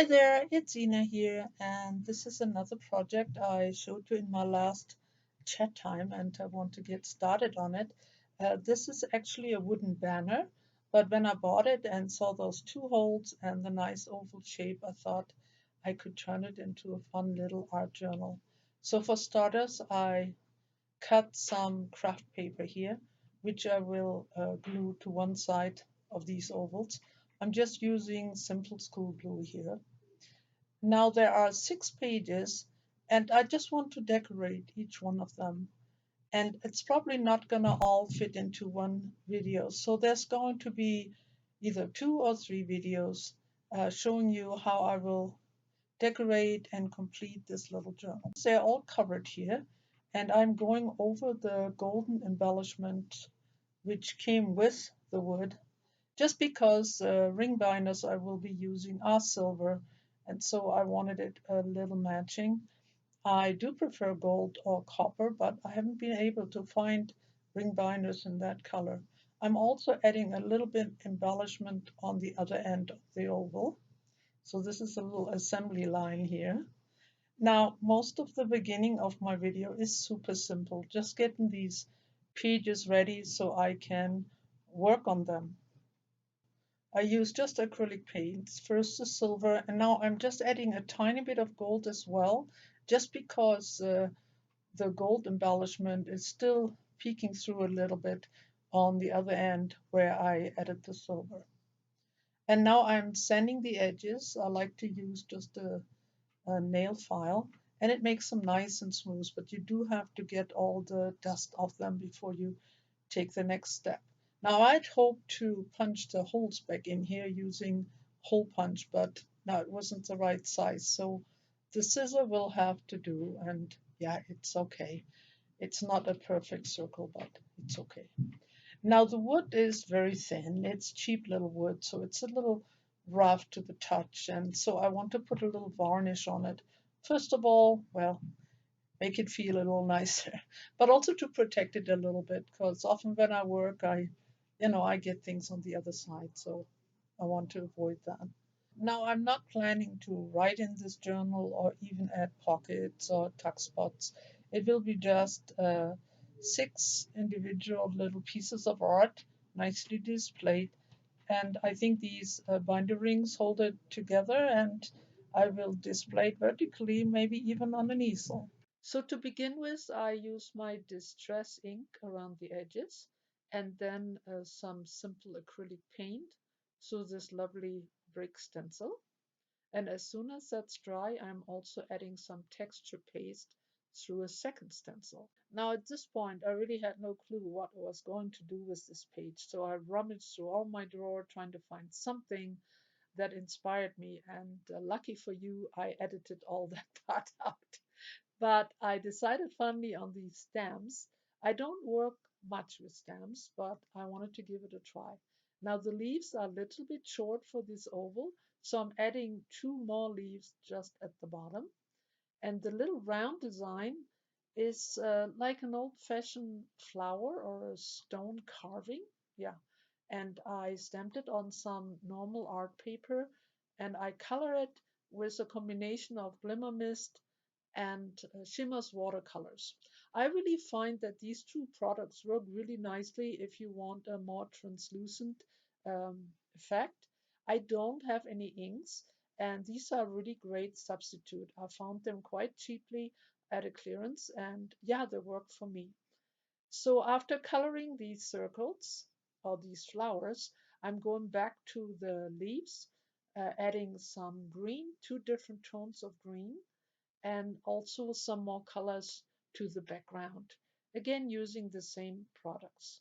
Hi there, it's Ina here, and this is another project I showed you in my last chat time, and I want to get started on it. This is actually a wooden banner, but when I bought it and saw those two holes and the nice oval shape, I thought I could turn it into a fun little art journal. So for starters, I cut some craft paper here, which I will glue to one side of these ovals. I'm just using simple school glue here. Now there are 6 pages, and I just want to decorate each one of them. And it's probably not going to all fit into one video. So there's going to be either 2 or 3 videos showing you how I will decorate and complete this little journal. They're all covered here, and I'm going over the golden embellishment which came with the wood just because ring binders I will be using are silver, and so I wanted it a little matching. I do prefer gold or copper, but I haven't been able to find ring binders in that color. I'm also adding a little bit embellishment on the other end of the oval. So this is a little assembly line here. Now, most of the beginning of my video is super simple, just getting these pages ready so I can work on them. I use just acrylic paints, first the silver, and now I'm just adding a tiny bit of gold as well, just because the gold embellishment is still peeking through a little bit on the other end where I added the silver. And now I'm sanding the edges. I like to use just a nail file, and it makes them nice and smooth, but you do have to get all the dust off them before you take the next step. Now I'd hoped to punch the holes back in here using hole punch, but no, it wasn't the right size. So the scissor will have to do, and yeah, it's okay. It's not a perfect circle, but it's okay. Now the wood is very thin. It's cheap little wood, so it's a little rough to the touch, and so I want to put a little varnish on it. First of all, well, make it feel a little nicer, but also to protect it a little bit because often when I work, I get things on the other side, so I want to avoid that. Now, I'm not planning to write in this journal or even add pockets or tuck spots. It will be just 6 individual little pieces of art, nicely displayed. And I think these binder rings hold it together, and I will display it vertically, maybe even on an easel. So to begin with, I use my distress ink around the edges and then some simple acrylic paint through this lovely brick stencil. And as soon as that's dry, I'm also adding some texture paste through a second stencil. Now at this point, I really had no clue what I was going to do with this page, so I rummaged through all my drawer trying to find something that inspired me, and lucky for you, I edited all that part out. But I decided finally on these stamps. I don't work much with stamps, but I wanted to give it a try. Now the leaves are a little bit short for this oval, so I'm adding 2 more leaves just at the bottom. And the little round design is like an old-fashioned flower or a stone carving. Yeah. And I stamped it on some normal art paper, and I color it with a combination of Glimmer Mist and Shimmer's watercolors. I really find that these two products work really nicely if you want a more translucent effect. I don't have any inks, and these are really great substitute. I found them quite cheaply at a clearance, and yeah, they work for me. So after coloring these circles or these flowers, I'm going back to the leaves, adding some green, 2 different tones of green, and also some more colors to the background. Again, using the same products.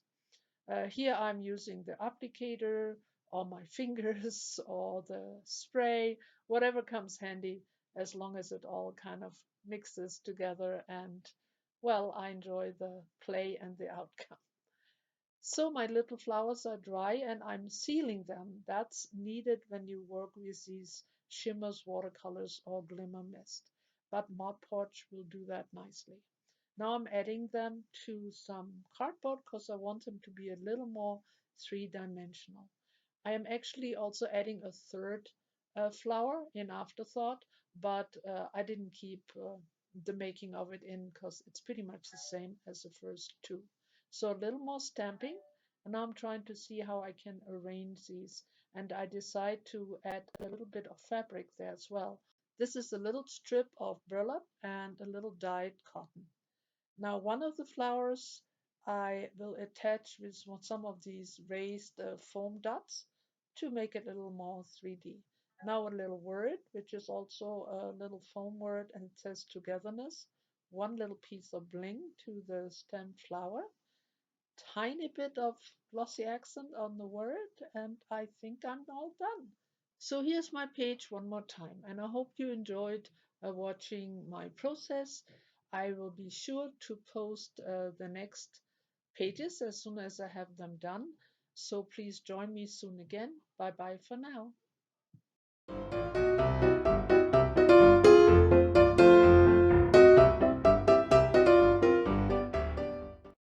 Here I'm using the applicator or my fingers or the spray, whatever comes handy, as long as it all kind of mixes together and, well, I enjoy the play and the outcome. So my little flowers are dry and I'm sealing them. That's needed when you work with these shimmers, watercolors, or glimmer mist. But Mod Podge will do that nicely. Now I'm adding them to some cardboard because I want them to be a little more three-dimensional. I am actually also adding a third flower in afterthought, but I didn't keep the making of it in because it's pretty much the same as the first two. So a little more stamping, and now I'm trying to see how I can arrange these. And I decide to add a little bit of fabric there as well. This is a little strip of burlap and a little dyed cotton. Now, one of the flowers I will attach with some of these raised foam dots to make it a little more 3D. Now, a little word, which is also a little foam word, and it says togetherness. One little piece of bling to the stem flower. Tiny bit of glossy accent on the word, and I think I'm all done. So here's my page one more time, and I hope you enjoyed watching my process. I will be sure to post the next pages as soon as I have them done. So please join me soon again. Bye bye for now.